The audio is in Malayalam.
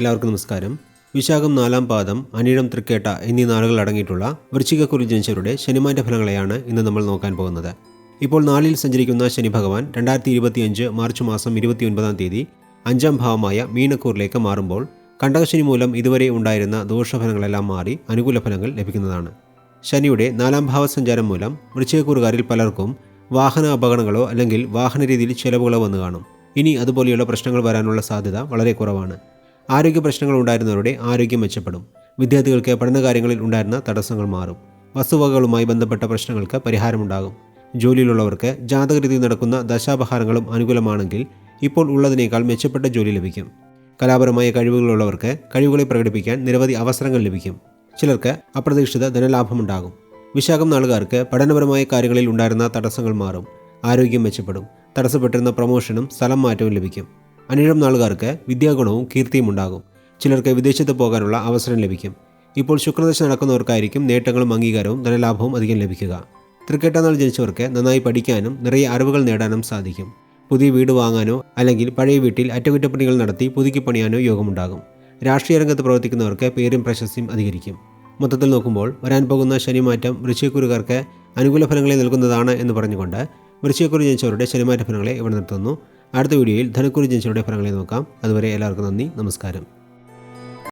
എല്ലാവർക്കും നമസ്കാരം. വിശാഖം 4-ാം പാദം, അനിഴം, തൃക്കേട്ട എന്നീ നാളുകൾ അടങ്ങിയിട്ടുള്ള വൃശ്ചികക്കുറി ജനിച്ചവരുടെ ശനിമാറ്റ ഫലങ്ങളെയാണ് ഇന്ന് നമ്മൾ നോക്കാൻ പോകുന്നത്. ഇപ്പോൾ 4-ൽ സഞ്ചരിക്കുന്ന ശനി ഭഗവാൻ 2025 മാർച്ച് മാസം 29-ാം തീയതി 5-ാം ഭാവമായ മീനക്കൂറിലേക്ക് മാറുമ്പോൾ കണ്ടകശനി മൂലം ഇതുവരെ ഉണ്ടായിരുന്ന ദോഷഫലങ്ങളെല്ലാം മാറി അനുകൂല ഫലങ്ങൾ ലഭിക്കുന്നതാണ്. ശനിയുടെ 4-ാം ഭാവസഞ്ചാരം മൂലം വൃശ്ചികക്കൂറുകാരിൽ പലർക്കും വാഹന അപകടങ്ങളോ അല്ലെങ്കിൽ വാഹന രീതിയിൽ ചെലവുകളോ വന്നു കാണും. ഇനി അതുപോലെയുള്ള പ്രശ്നങ്ങൾ വരാനുള്ള സാധ്യത വളരെ കുറവാണ്. ആരോഗ്യ പ്രശ്നങ്ങൾ ഉണ്ടായിരുന്നവരുടെ ആരോഗ്യം മെച്ചപ്പെടും. വിദ്യാർത്ഥികൾക്ക് പഠനകാര്യങ്ങളിൽ ഉണ്ടായിരുന്ന തടസ്സങ്ങൾ മാറും. വസ്തുവകകളുമായി ബന്ധപ്പെട്ട പ്രശ്നങ്ങൾക്ക് പരിഹാരമുണ്ടാകും. ജോലിയിലുള്ളവർക്ക് ജാതകരീതിയിൽ നടക്കുന്ന ദശാപഹാരങ്ങളും അനുകൂലമാണെങ്കിൽ ഇപ്പോൾ ഉള്ളതിനേക്കാൾ മെച്ചപ്പെട്ട ജോലി ലഭിക്കും. കലാപരമായ കഴിവുകളുള്ളവർക്ക് കഴിവുകളെ പ്രകടിപ്പിക്കാൻ നിരവധി അവസരങ്ങൾ ലഭിക്കും. ചിലർക്ക് അപ്രതീക്ഷിത ധനലാഭമുണ്ടാകും. വിശാഖം നാളുകാർക്ക് പഠനപരമായ കാര്യങ്ങളിൽ ഉണ്ടായിരുന്ന തടസ്സങ്ങൾ മാറും. ആരോഗ്യം മെച്ചപ്പെടും. തടസ്സപ്പെട്ടിരുന്ന പ്രമോഷനും സ്ഥലം മാറ്റവും ലഭിക്കും. അനിഴം നാളുകാർക്ക് വിദ്യാഗുണവും കീർത്തിയും ഉണ്ടാകും. ചിലർക്ക് വിദേശത്ത് പോകാനുള്ള അവസരം ലഭിക്കും. ഇപ്പോൾ ശുക്രദശ നടക്കുന്നവർക്കായിരിക്കും നേട്ടങ്ങളും അംഗീകാരവും ധനലാഭവും അധികം ലഭിക്കുക. തൃക്കേട്ട നാൾ ജനിച്ചവർക്ക് നന്നായി പഠിക്കാനും നിറയെ അറിവുകൾ നേടാനും സാധിക്കും. പുതിയ വീട് വാങ്ങാനോ അല്ലെങ്കിൽ പഴയ വീട്ടിൽ അറ്റകുറ്റപ്പണികൾ നടത്തി പുതുക്കി പണിയാനോ യോഗമുണ്ടാകും. രാഷ്ട്രീയ രംഗത്ത് പ്രവർത്തിക്കുന്നവർക്ക് പേരും പ്രശസ്തിയും അധികരിക്കും. മൊത്തത്തിൽ നോക്കുമ്പോൾ വരാൻ പോകുന്ന ശനിമാറ്റം വൃശ്ചികക്കുറുകാർക്ക് അനുകൂല ഫലങ്ങളെ നൽകുന്നതാണ് എന്ന് പറഞ്ഞുകൊണ്ട് വൃശ്ചികക്കുറി ജനിച്ചവരുടെ ശനിമാറ്റ ഫലങ്ങളെ ഇവിടെ നിർത്തുന്നു. അടുത്ത വീഡിയോയിൽ ധനുക്കുറി ജനിച്ചവരുടെ ഫലങ്ങളെ നോക്കാം. അതുവരെ എല്ലാവർക്കും നന്ദി, നമസ്കാരം.